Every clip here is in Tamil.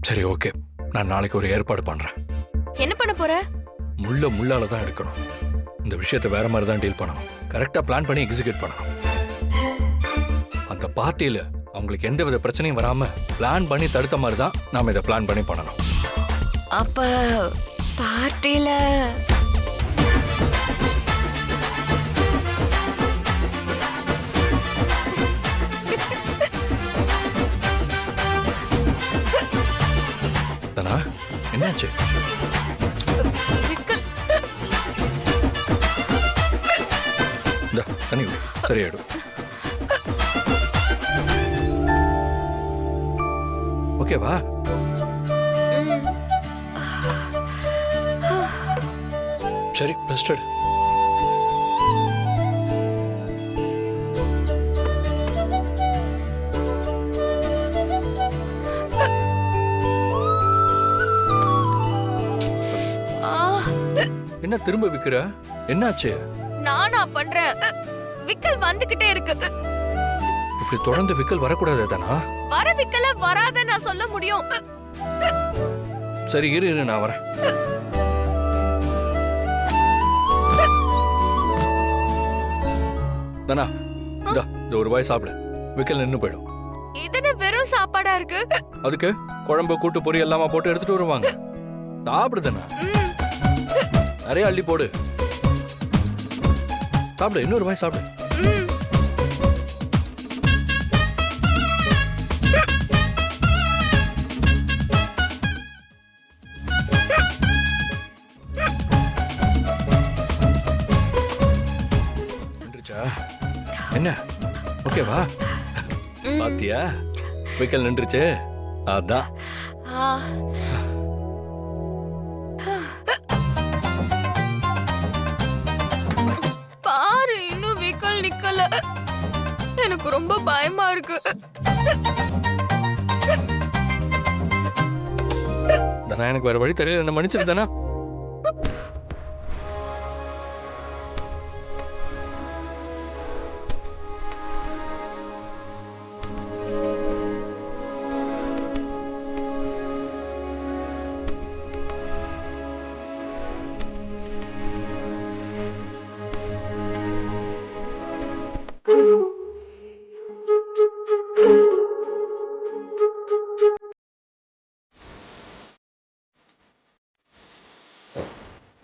சரி ஓகே, நான் நாளைக்கு ஒரு ஏற்பாடு பண்றேன். என்ன பண்ண போற? முள்ளால தான் எடுக்கணும். இந்த விஷயத்தை வேற மாதிரி தான் டீல் பண்ணணும். கரெக்டா பிளான் பண்ணி எக்ஸிக்யூட் பண்ணணும். அந்த பார்ட்டியில அவங்களுக்கு எந்த வித பிரச்சனையும் வராம பிளான் பண்ணி தடுத்த மாதிரி தான் நாம இதை பிளான் பண்ணி பண்ணணும். அப்ப பார்ட்டில தனா, என்னாச்சு? விக்கல். இந்த தண்ணி விடு, சரியாயிடும். ஓகேவா? சரி, ரெஸ்ட் எடு. என்ன திரும்ப விக்கிற? என்னாச்சு? நானா பண்றேன். விக்கல் வந்துகிட்டே இருக்கு. இப்படி தொடர்ந்து விக்கல் வரக்கூடாது தானா? வர விக்கல வராத நான் சொல்ல முடியும். சரி இரு, நான் வரேன். தானா, இந்த ஒரு வாய் சாப்பிடு. விக்கல் நின்னு போயிடும். இதுன்னு வெறும் சாப்பாடா இருக்கு. அதுக்கு குழம்பு கூட்டு பொரி எல்லாமா போட்டு எடுத்துட்டு வருவாங்க. சாப்பிடுதானா? நிறைய அள்ளி போடு. சாப்பிடு, இன்னொரு வாய் சாப்பிடு. என்ன ஓகேவா? பாத்தியா, விக்கல் நின்றுச்சு. அதான் பாரு, இன்னும் விக்கல் நிக்கல. எனக்கு ரொம்ப பயமா இருக்கு. எனக்கு வேற வழி தெரியல. என்ன மன்னிச்சிரு தானா?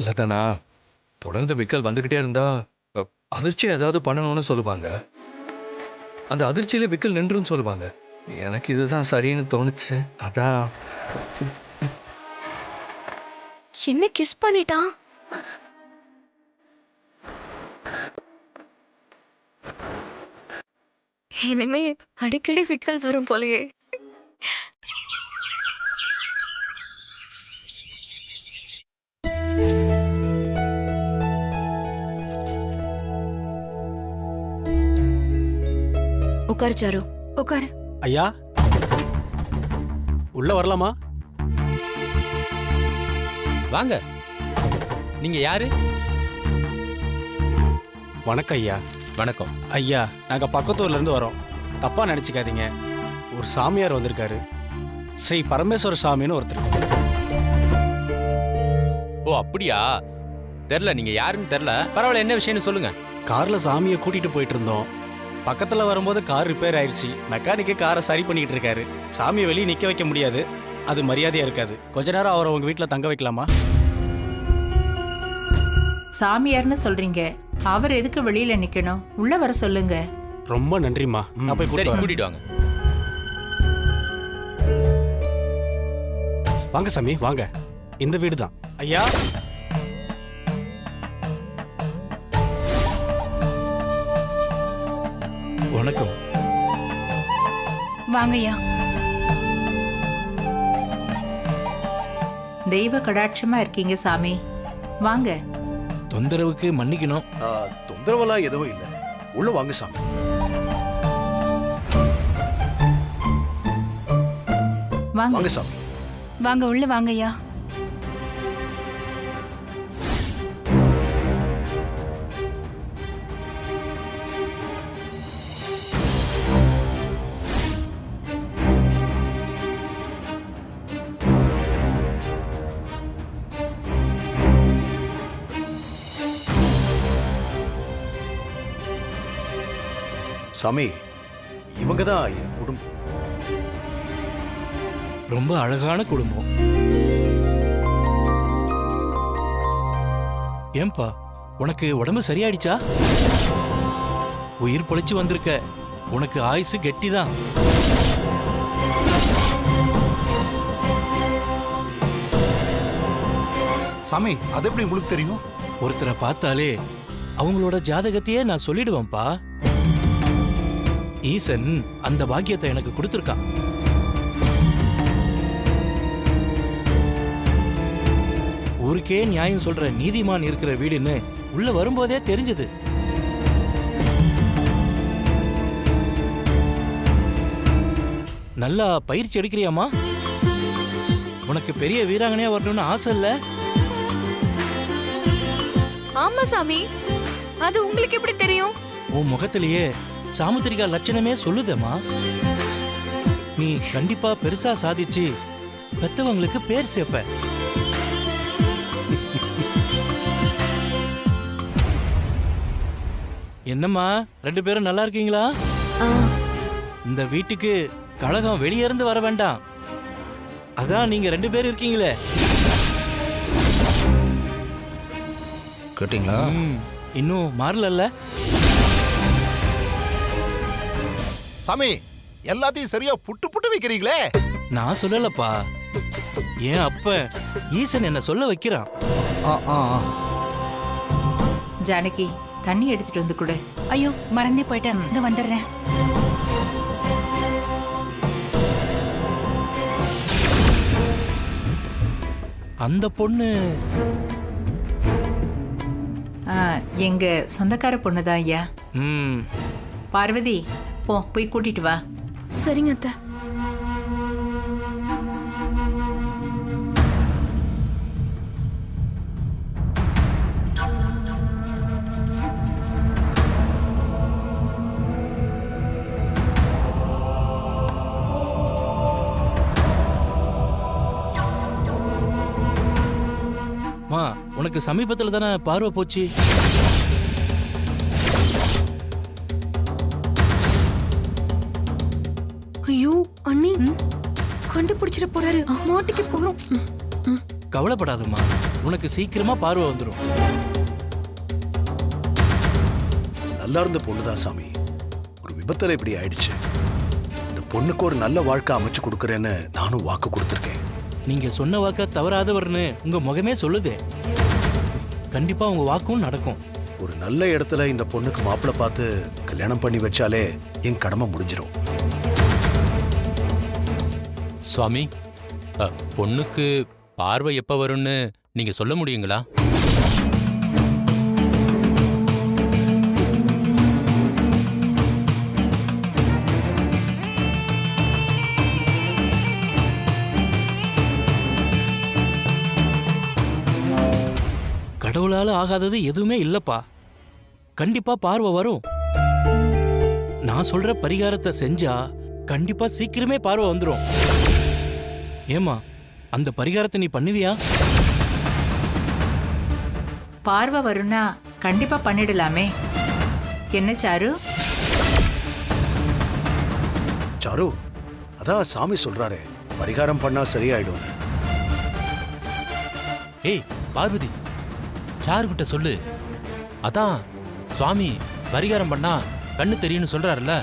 இல்லதானா, தொடர்ந்து விக்கல் வந்துகிட்டே இருந்தா அதிர்ச்சி ஏதாவது பண்ணணும்னு சொல்லுவாங்க. அந்த அதிர்ச்சியில விக்கல் நின்றுன்னு சொல்லுவாங்க. எனக்கு இதுதான் சரின்னு தோணுச்சு. அதான். என்ன கிஸ் பண்ணிட்டான்? இனிமே அடிக்கடி விக்கல் வரும் போலயே. உட்காரு சாரு, உட்காரு. ஐயா, உள்ள வரலாமா? வாங்க. நீங்க யாரு? வணக்கம் ஐயா. வணக்கம் ஐயா, நாங்க பக்கத்தூர்ல இருந்து வரோம். தப்பா நினைச்சுக்காதீங்க. ஒரு சாமியார் வந்திருக்காரு. ஸ்ரீ பரமேஸ்வர சாமின்னு ஒருத்தர். ஓ அப்படியா? தெரியல, நீங்க யாருன்னு தெரியல. பரவாயில்ல, என்ன விஷயம்னு சொல்லுங்க. கார்ல சாமியை கூட்டிட்டு போயிட்டு இருந்தோம். பக்கத்துல வரும்போது கார் ரிப்பேர் ஆயிடுச்சு. மெக்கானிக்கு காரை சரி பண்ணிட்டு இருக்காரு. சாமியை வெளியே நிக்க வைக்க முடியாது, அது மரியாதையா இருக்காது. கொஞ்ச நேரம் அவரை உங்க வீட்டுல தங்க வைக்கலாமா? சாமியார்னு சொல்றீங்க, அவர் எதுக்கு வெளியில நிக்கணும்? உள்ள வர சொல்லுங்க. ரொம்ப நன்றிம்மா. நான் போய் கூட்டிட்டு வாங்க. வாங்க சாமி, வாங்க. இந்த வீடு தான் ஐயா. வணக்கம். வாங்கய்யா. தெய்வ கடாட்சமா இருக்கீங்க சாமி, வாங்க. தொந்தரவுக்கு மன்னிக்கணும். தொந்தரவெல்லாம் எதுவும் இல்லை. உள்ள வாங்க சாமி. வாங்க சாமி. வாங்க, உள்ள வாங்கய்யா. சாமி இவங்க தான் என் குடும்பம். ரொம்ப அழகான குடும்பம். ஏன்பா உனக்கு உடம்பு சரியாயிடுச்சா? உயிர் பொழைச்சு வந்திருக்க. உனக்கு ஆயுசு கெட்டிதான். சாமி அது எப்படி உங்களுக்கு தெரியும்? ஒருத்தரை பார்த்தாலே அவங்களோட ஜாதகத்தையே நான் சொல்லிடுவேன்ப்பா. ஈசன் அந்த பாக்கியத்தை எனக்கு கொடுத்துருக்கான். ஊருக்கே நியாயம் சொல்ற நீதிமான் இருக்கிற வீடுன்னு உள்ள வரும்போதே தெரிஞ்சது. நல்லா பயிற்சி எடுக்கிறியாமா? உனக்கு பெரிய வீராங்கனையா வரணும்னு ஆசை இல்ல? ஆமா சாமி, அது உங்களுக்கு எப்படி தெரியும்? உன் முகத்திலேயே சாமுத்திரிகா லட்சணமே சொல்லுதேம்மா. நீ கண்டிப்பா பெருசா சாதிச்சு பெத்தவங்களுக்கு பேர் சேர்ப்ப. என்னம்மா 2 பேரும் நல்லா இருக்கீங்களா? இந்த வீட்டுக்கு கழகம் வெளியே இருந்து வர வேண்டாம். அதான் நீங்க 2 பேர் இருக்கீங்களே. கேட்டீங்களா? இன்னும் மாறல. சாமி எல்லாத்தையும் சரியா புட்டு புட்டு வைக்கிறீங்களே. நான் சொல்லலப்பா, ஏன் அப்ப ஈசன் என்ன சொல்ல வைக்கிறான். ஜானகி தண்ணி எடுத்துட்டு வந்து கொடு. ஐயோ மறந்தே போயிட்டேன், இந்த வந்துடுறேன். அந்த பொண்ணு எங்க சொந்தக்கார பொண்ணுதான் ஐயா. பார்வதி போய் கூட்டிட்டு வா. சரிங்க அத்தை. உனக்கு சமீபத்துல தானே பார்வை போச்சு. ஐயோ அண்ணி கண்டுபிடிச்சிட போறாரு, மாட்டிக்கு போறோம். கவலைப்படாதம்மா, உனக்கு சீக்கிரமா பார்வை வந்துடும். நல்லா இருந்த பொண்ணுதான் சாமி, ஒரு விபத்துல இப்படி ஆயிடுச்சு. இந்த பொண்ணுக்கு ஒரு நல்ல வாழ்க்கை அமைச்சு கொடுக்கறேன்னு நானும் வாக்கு கொடுத்துருக்கேன். நீங்க சொன்ன வாக்க தவறாதவர்னு உங்க முகமே சொல்லுதே. கண்டிப்பா உங்க வாக்கும் நடக்கும். ஒரு நல்ல இடத்துல இந்த பொண்ணுக்கு மாப்பிள்ளை பார்த்து கல்யாணம் பண்ணி வச்சாலே என் கடமை முடிஞ்சிடும். சுவாமி, பொண்ணுக்கு பார்வை எப்ப வரும்னு நீங்க சொல்ல முடியுங்களா? கடவுளால ஆகாதது எதுவுமே இல்லப்பா. கண்டிப்பா பார்வை வரும். நான் சொல்ற பரிகாரத்தை செஞ்சா கண்டிப்பா சீக்கிரமே பார்வை வந்துடும். ஏமா அந்த பரிகாரத்தை நீ பண்ணுவியா? பார்வை வரும்னா கண்டிப்பா பண்ணிடலாமே. என்ன சாரு? சாரு, அதான் சாமி சொல்றாரு பரிகாரம் பண்ணா சரியாயிடும். ஏய் பார்வதி, சாருகிட்ட சொல்லு. அதான் சுவாமி பரிகாரம் பண்ணா கண்ணு தெரியும்னு சொல்றாருல்ல,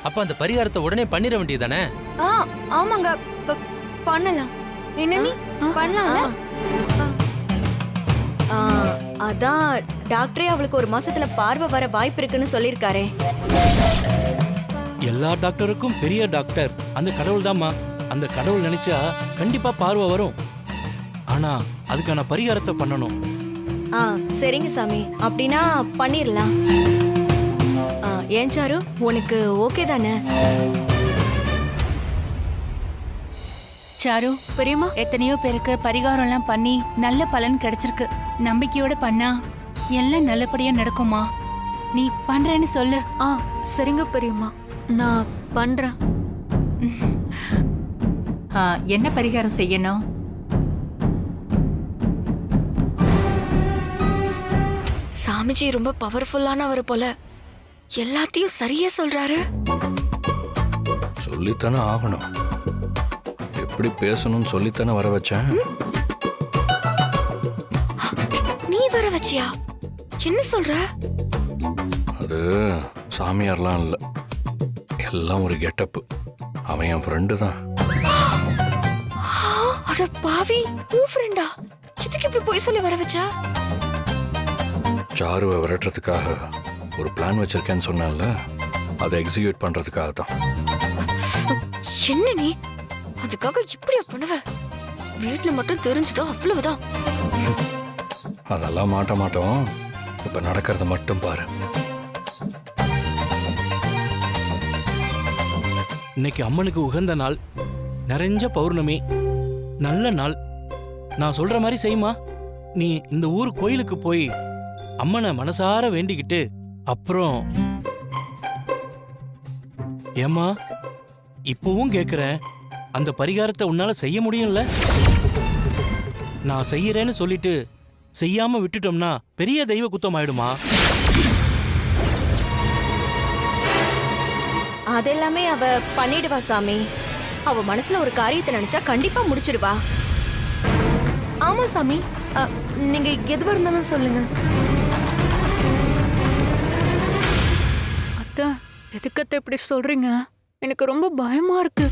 அப்ப அந்த பரிகாரத்தை உடனே பண்ணிட வேண்டியதானே? ஆமாங்க, பண்ணலாம். என்ன நீ பண்ணலாம்ல? அதான் டாக்டரே அவளுக்கு 1 மாசத்துல பார்வை வர வாய்ப்பு இருக்குன்னு சொல்லிருக்காரே. எல்லா டாக்டருக்கும் பெரிய டாக்டர் அந்த கடவுள் தாம்மா. அந்த கடவுள் நினைச்சா கண்டிப்பா பார்வை வரும். ஆனா அதுக்கான பரிகாரத்தை பண்ணணும். சரிங்க சாமி, அப்படின்னா பண்ணிரலாம். ஏன் சாரு, உனக்கு ஓகே தானே? சாரு பெரியம்மா, எத்தனையோ பேருக்கு பரிகாரம் எல்லாம் பண்ணி நல்ல பலன் கிடைச்சிருக்கு. நம்பிக்கையோட பண்ணா எல்லாம் நல்லபடியா நடக்குமா? நீ பண்றேன்னு சொல்லு. சரிங்க பெரியம்மா, நான் பண்றேன். என்ன பரிகாரம் செய்யணும்? சாமிஜி ரொம்ப பவர்ஃபுல்லானவர் போல. எல்லாத்தையும் சரியா சொல்றாரு. சொல்லித்தானே ஆகணும். எப்படி பேசணும்னு சொல்லித்தானே வர வச்சேன். நீ வர வச்சியா? என்ன சொல்ற? அது சாமியார்லாம் இல்லை, எல்லாம் ஒரு கெட்டப்பு. அவன் என் ஃப்ரெண்டு தான். அட பாவி, உன் ஃப்ரெண்டா? எதுக்கு இப்படி போய் சொல்லி வர வச்சா? சாருவை விரட்டுறதுக்காக ஒரு பிளான் வச்சிருக்கேன்னு சொன்னேன்ல, அதை எக்ஸிக்யூட் பண்றதுக்காக தான். என்ன நீ அதுக்காக இப்படியா பண்ணுவ? வீட்டுல மட்டும் தெரிஞ்சதோ அவ்வளவுதான். அதெல்லாம் மாட்ட மாட்டோம். இப்ப நடக்கிறத மட்டும் பாரு. இன்னைக்கு அம்மனுக்கு உகந்த நாள், நிறைஞ்ச பௌர்ணமி, நல்ல நாள். நான் சொல்ற மாதிரி செய்யுமா. நீ இந்த ஊர் கோயிலுக்கு போய் அம்மனை மனசார வேண்டிக்கிட்டு அப்புறம் ஏம்மா இப்பவும் கேக்குறேன், அந்த பரிகாரத்தை உன்னால செய்ய முடியும்ல? நான் செய்யறேன்னு சொல்லிட்டு செய்யாம விட்டுட்டோம்னா பெரிய தெய்வ குத்தம் ஆயிடுமா? அதெல்லாமே அவ பண்ணிடுவா சாமி. அவ மனசுல ஒரு காரியத்தை நினைச்சா கண்டிப்பா முடிச்சிடுவா. ஆமா சாமி, நீங்க எதுவா இருந்தாலும் சொல்லுங்க. அத்தை, எதுக்கத்தை இப்படி சொல்றீங்க? எனக்கு ரொம்ப பயமா இருக்கு.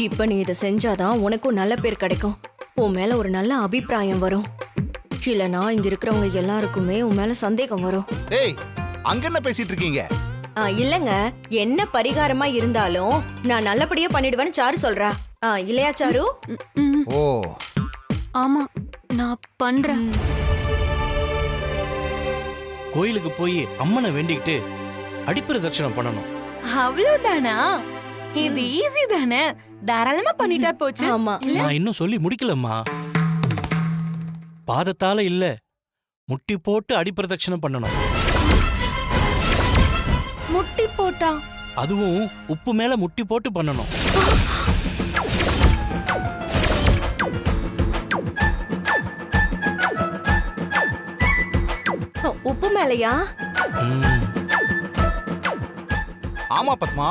இப்ப நீ இதை செஞ்சாதான் உனக்கும் நல்ல பேர் கிடைக்கும். உன் மேல ஒரு நல்ல அபிப்பிராயம் வரும். இல்லனா இங்க இருக்கிறவங்க எல்லாருக்குமே உன் மேல சந்தேகம் வரும். ஏய், அங்க என்ன பேசிட்டு இருக்கீங்க? இல்லங்க, என்ன பரிகாரமா இருந்தாலும் நான் நல்லபடியா பண்ணிடுவேன்னு சாரு சொல்றா. இல்லையா சாரு? ஓ, ஆமா, நான் பண்றேன். கோயிலுக்கு போய் அம்மனை வேண்டிக்கிட்டு அடிப்பிரதட்சணம் பண்ணணும். அவ்வளவுதானா? இது ஈஸி தானே, தாராளமா பண்ணிட்டா போச்சு. ஆமா. நான் இன்னும் சொல்லி முடிக்கலம்மா. பாதத்தால இல்ல, முட்டி போட்டு அடிப்பிரதட்சணம் பண்ணணும். முட்டி போட்டா? அதுவும் உப்பு மேல முட்டி போட்டு பண்ணணும். உப்பு மேலையா? ம். ஆமா பத்மா,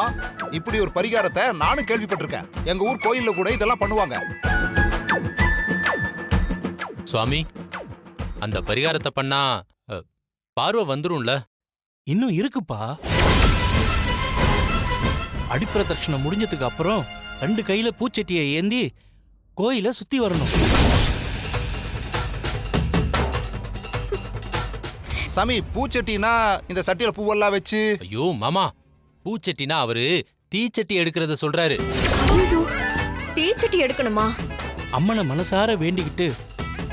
இப்படி ஒரு பரிகாரத்தை நானும் கேள்விப்பட்டிருக்கேன். எங்க ஊர் கோயில்ல கூட இதெல்லாம் பண்ணுவாங்க. சுவாமி, அந்த பரிகாரத்தை பண்ணா பார்வை வந்துரும்ல? இன்னும் இருக்குப்பா. அடிப்பிரதட்சணம் முடிஞ்சதுக்கு அப்புறம் 2 கையில பூச்செட்டியை ஏந்தி கோயில சுத்தி வரணும். சாமி, பூச்சட்டினா இந்த சட்டியில பூவெல்லாம் வச்சு. ஐயோ மாமா, பூச்சட்டினா அவரு தீச்சட்டி எடுக்கிறத சொல்றாரு. தீச்சட்டி எடுக்கணுமா? அம்மனை மனசார வேண்டிக்கிட்டு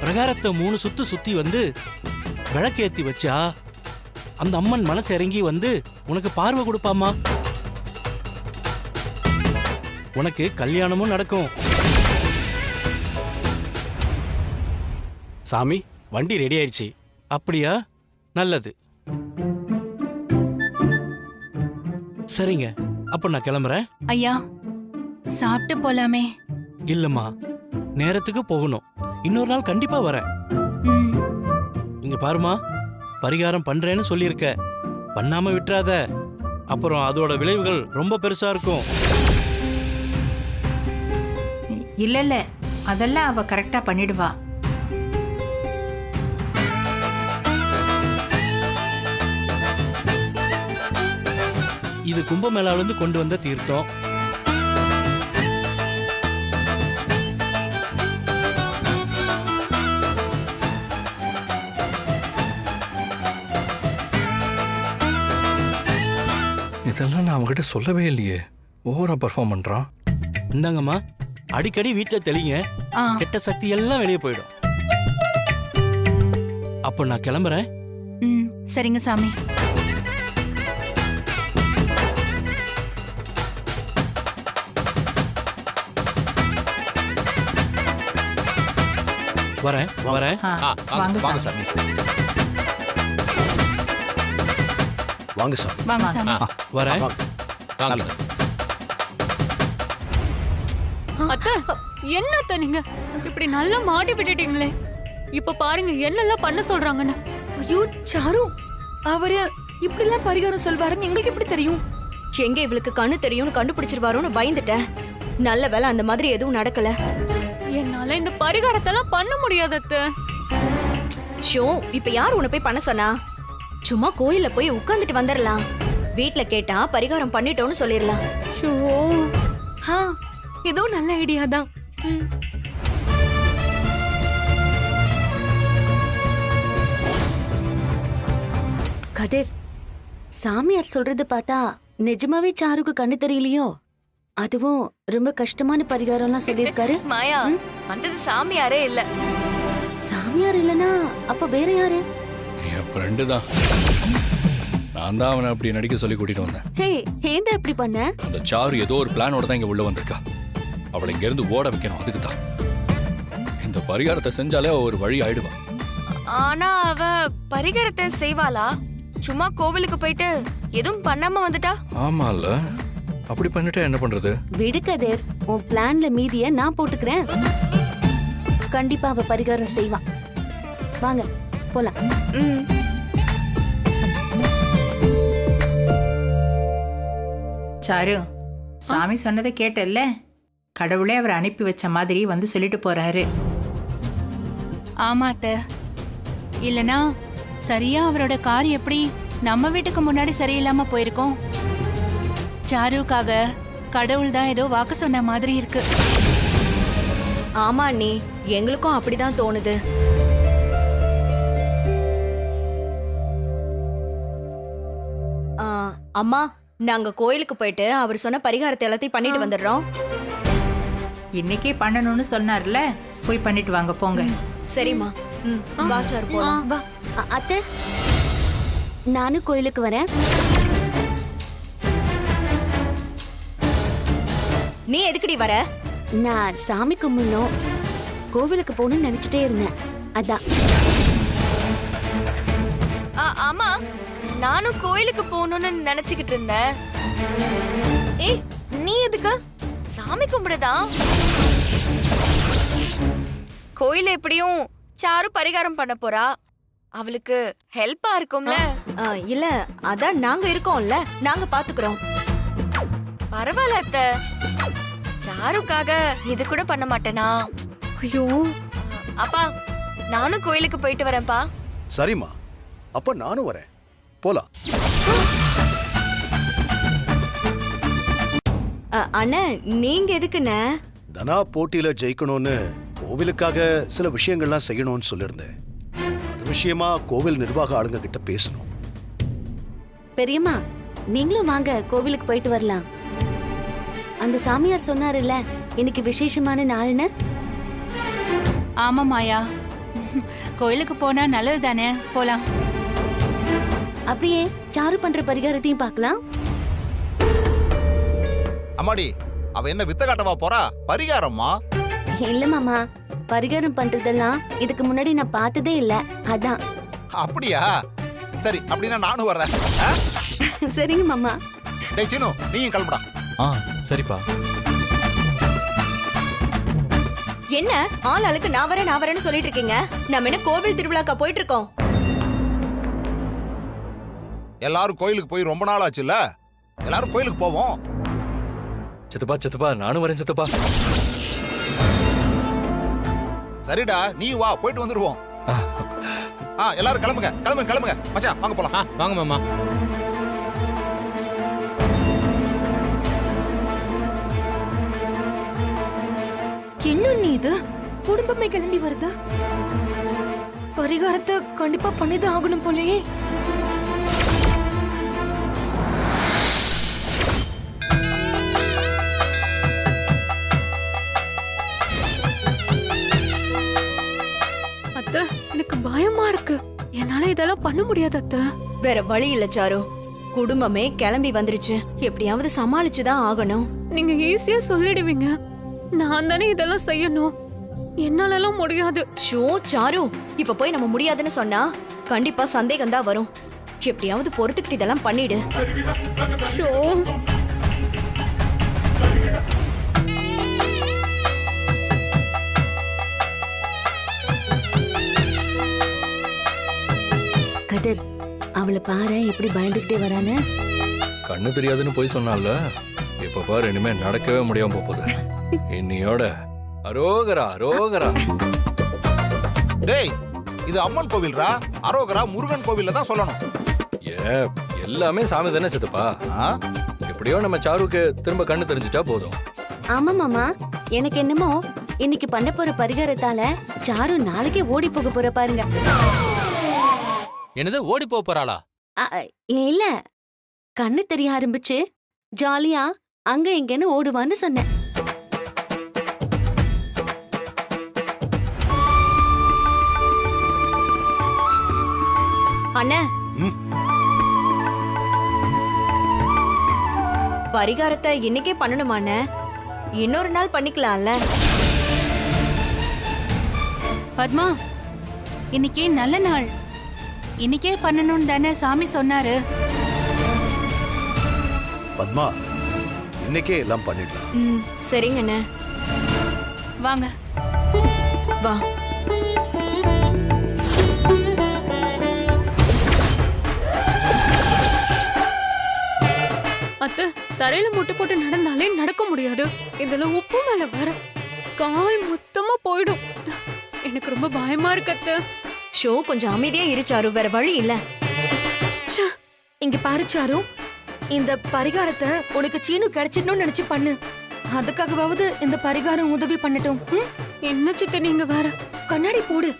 பிரகாரத்தை 3 சுத்து சுத்தி வந்து விளக்கேத்தி வச்சா அந்த அம்மன் மனசு இறங்கி வந்து உனக்கு பார்வை கொடுப்பாமா. உனக்கு கல்யாணமும் நடக்கும். சாமி, வண்டி ரெடி ஆயிடுச்சு. அப்படியா? நல்லது. சரிங்க, அப்ப நான் கிளம்புறேன். ஐயா, சாப்பிட்டு போலாமே. இல்லம்மா, நேரத்துக்கு போகணும். இன்னொரு நாள் கண்டிப்பா வரேன். ம், இங்க பாருமா, பரிகாரம் பண்றேன்னு சொல்லியிருக்க, பண்ணாம விட்டுறாத. அப்புறம் அதோட விளைவுகள் ரொம்ப பெருசா இருக்கும். இல்ல இல்ல, அதெல்லாம் அவ கரெக்டா பண்ணிடுவா. இது கும்பமேளால இருந்து கொண்டு வந்த தீர்த்தம். இதெல்லாம் நான் அவங்ககிட்ட சொல்லவே இல்லையே. ஓவரா பர்ஃபார்ம் பண்றான். இந்தாங்கம்மா, அடிக்கடி வீட்டுல தெளிங்க. ஆ, கெட்ட சக்தி எல்லாம் வெளியே போயிடும். அப்ப நான் கிளம்புறேன். ம், சரிங்க சாமி. வரேன் வரேன். வாங்க வாங்க சாமி. சாமி. வாங்க சாமி. வாங்க சாமி. வரேன். வாங்க. அத்தை, என்ன அத்தை நீங்க இப்படி நல்லா மாட்டி விட்டுட்டீங்களே. இப்ப பாருங்க என்னெல்லாம் பண்ண சொல்றாங்கன்னு. ஐயோ சாரு, அவரு இப்படி எல்லாம் பரிகாரம் சொல்வாருன்னு எங்களுக்கு எப்படி தெரியும்? எங்க இவளுக்கு கண்ணு தெரியும்னு கண்டுபிடிச்சிருவாரோன்னு பயந்துட்டேன். நல்ல வேளை அந்த மாதிரி எதுவும் நடக்கல. என்னால இந்த பரிகாரத்தெல்லாம் பண்ண முடியாது அத்தை. ஷோ, இப்ப யார் உன்னை போய் பண்ண சொன்னா? சும்மா கோயில்ல போய் உட்கார்ந்துட்டு வந்துடலாம். வீட்ல கேட்டா பரிகாரம் பண்ணிட்டோம்னு சொல்லிடலாம். ஷோ, இதுவும் நல்ல ஐடியா தான். கதிர், சாமியார் சொல்றது பார்த்தா நிஜமாவே சாருக்கு கண்ணு தெரியலையோ? அதுவும் ரொம்ப கஷ்டமான பரிகாரம்லாம் சொல்லியிருக்காரு. மாயா, வந்தது சாமியாரே இல்ல. சாமியார் இல்லனா அப்ப வேற யாரு? என் ஃப்ரெண்டு தான். நான் தான் அவனை அப்படி நடிக்க சொல்லி கூட்டிட்டு வந்தேன். ஹே, ஏன்டா இப்படி பண்ண? அந்த சாரு ஏதோ ஒரு பிளானோட தான் இங்க உள்ள வந்திருக்கா. அவளை இங்க இருந்து ஓட வைக்கணும். அதுக்கு தான் இந்த பரிகாரத்தை செஞ்சாலே அவ ஒரு வழி ஆயிடுவா. ஆனா அவ பரிகாரத்தை செய்வாளா? சும்மா கோவிலுக்கு போயிட்டு எதுவும் பண்ணாம வந்துட்டா? ஆமால, அப்படி பண்ணிட்டா என்ன பண்றது? விடு கதிர், உன் பிளான்ல மீதிய நான் போட்டுக்கிறேன். கண்டிப்பா அவ பரிகாரம் செய்வா. வாங்க போலாம். சாரு, சாமி சொன்னதை கேட்டல்ல? கடவுளே அவரை அனுப்பி வச்ச மாதிரி வந்து சொல்லிட்டு போறாரு. ஆமா அத்தை. இல்லனா சரியா அவரோட கார் எப்படி நம்ம வீட்டுக்கு முன்னாடி சரியில்லாம போயிருக்கோம். சாருக்காக கடவுள் தான் ஏதோ வாக்கு சொன்ன மாதிரி இருக்கு. ஆமா அண்ணி, எங்களுக்கும் அப்படிதான் தோணுது. அம்மா, நாங்க கோயிலுக்கு போயிட்டு அவர் சொன்ன பரிகாரத்தை எல்லாத்தையும் பண்ணிட்டு வந்துடுறோம். இன்னைக்கே பண்ணணும்னு சொன்னார்ல, போய் பண்ணிட்டு வாங்க போங்க. சரிம்மா. வா சாரு, போலாம். வா. அத்தை, நானும் கோயிலுக்கு வரேன். நீ எதுக்குடி வர? நான் சாமி கும்பிடணும், கோவிலுக்கு போகணும்னு நினைச்சிட்டே இருந்தேன். அதான். ஆமா, நானும் கோயிலுக்கு போகணும்னு நினைச்சுக்கிட்டு இருந்தேன். ஏய், நீ எதுக்கு? சாமி கும்பிடுதான். கோயில எப்படியும் சாரு பரிகாரம் பண்ண போறா. அவளுக்கு ஹெல்ப்பா இருக்கும்ல. இல்ல, அதான் நாங்க இருக்கோம்ல, நாங்க பாத்துக்கிறோம். பரவாயில்ல அத்தை, சாருக்காக இது கூட பண்ண மாட்டேனா? ஐயோ அப்பா, நானும் கோயிலுக்கு போயிட்டு வரேன்ப்பா. சரிம்மா, அப்ப நானும் வரேன். போலாம். அண்ணா, நீங்க எதுக்குண்ணே? தனா போட்டியில ஜெயிக்கணும்னு கோவிலுக்காக சில விஷயங்கள்லாம் செய்யணும்னு சொல்லியிருந்தேன். அது விஷயமா கோவில் நிர்வாக ஆளுங்க கிட்ட பேசணும். பெரியம்மா, நீங்களும் வாங்க, கோவிலுக்கு போயிட்டு வரலாம். அந்த சாமியார் சொன்னாருல்ல, இன்னைக்கு விசேஷமான நாள்னு. ஆமா மாயா, கோயிலுக்கு போனா நல்லது தானே, போலாம். அப்படியே சாரு பண்ற பரிகாரத்தையும் பார்க்கலாம். அம்மாடி, அவ என்ன வித்த காட்டவா போறா? பரிகாரம்மா? இல்ல மாமா, பரிகாரம் பண்றதெல்லாம் இதுக்கு முன்னாடி நான் பார்த்ததே இல்ல, அதான். அப்படியா? சரி, அப்படின்னா நானும் வர்றேன். சரிங்க மாமா. டேய் சீனு, நீயும் கிளம்புடா. சரிப்பா. என்ன ஆள் ஆளுக்கு நான் வரேன்னு சொல்லிட்டு இருக்கீங்க? நம்ம என்ன கோவில் திருவிழாக்கா போயிட்டு இருக்கோம்? எல்லாரும் கோயிலுக்கு போய் ரொம்ப நாள் ஆச்சுல்ல, எல்லாரும் கோயிலுக்கு போவோம். சித்தப்பா, நானும் வரேன் சித்தப்பா. சரிடா, நீ வா, போயிட்டு வந்துருவோம். எல்லாரும் கிளம்புங்க. மச்சான், வாங்க போலாம். வாங்க மாமா. என்ன நீ இது? குடும்பமே கிளம்பி வருது. பரிகாரத்தை கண்டிப்பா பண்ணிதான் ஆகணும் போலயே. அத்தை, எனக்கு பயமா இருக்கு. என்னால இதெல்லாம் பண்ண முடியாது அத்தை. வேற வழி இல்ல சாரு, குடும்பமே கிளம்பி வந்துருச்சு. எப்படியாவது சமாளிச்சுதான் ஆகணும். நீங்க ஈஸியா சொல்லிடுவீங்க, நான் தானே இதெல்லாம் செய்யணும். என்னாலலாம் முடியாது. ஷோ சாரு, இப்ப போய் நம்ம முடியாதுன்னு சொன்னா கண்டிப்பா சந்தேகம் தான் வரும். எப்படியாவது பொறுத்துக்கிட்டு இதெல்லாம் பண்ணிடு. ஷோ, கதிர், அவளை பாரு எப்படி பயந்துகிட்டே வரானு. கண்ணு தெரியாதுன்னு போய் சொன்னால இப்ப பாரு இனிமே நடக்கவே முடியாம போகுது. இன்னியோட அரோகரா அரோகரா. டேய் இது அம்மன் கோவில்ரா, அரோகரா முருகன் கோவில்ல தான் சொல்லணும். எல்லாமே சாமி தானே சித்தப்பா. எப்படியோ நம்ம சாருக்கு திரும்ப கண்ணு தெரிஞ்சிட்டா போதும். ஆமா மாமா, எனக்கு என்னமோ இன்னைக்கு பண்ண போற பரிகாரத்தால சாரு நாளைக்கே ஓடி போக போற பாருங்க. என்னது ஓடி போறாளா? இல்ல, கண்ணு தெரிய ஆரம்பிச்சு ஜாலியா அங்க இங்கன்னு ஓடுவான்னு சொன்னேன். அண்ணே, பரிகாரத்தை இன்னைக்கே பண்ணணுமாண்ணே? இன்னொரு நாள் பண்ணிக்கலாம்ல? பத்மா, இன்னைக்கே நல்ல நாள், இன்னைக்கே பண்ணணும்னு தானே சாமி சொன்னாரு. பத்மா, இன்னைக்கே எல்லாம் பண்ணிடலாம். சரிங்கண்ணே, வாங்க. வா. அத்தை, தரையில முட்டை போட்டு நடந்தாலே நடக்க முடியாது. இதுல உப்பு மேல வர கால் மொத்தமா போயிடும். எனக்கு ரொம்ப பயமா இருக்கு அத்தை. ஷோ கொஞ்சம் அமைதியா இருச்சாரு, வேற வழி இல்ல. இங்க பாரு சாரு, இந்த பரிகாரத்தை உனக்கு சீனு கிடைச்சிடணும்னு நினைச்சு பண்ணு. அதுக்காகவாவது இந்த பரிகாரம் உதவி பண்ணட்டும். என்ன சித்த நீங்க வேற. கண்ணாடி போடு.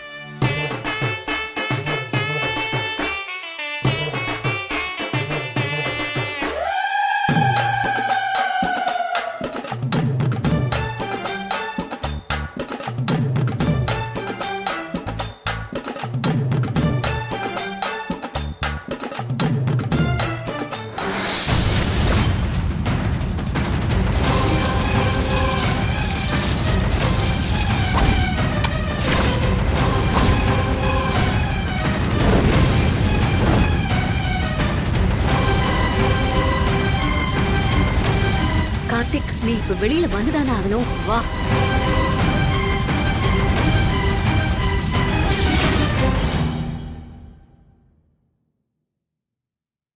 கார்த்திக், நீ இப்ப வெளியில வந்துதானே ஆகணும். வா.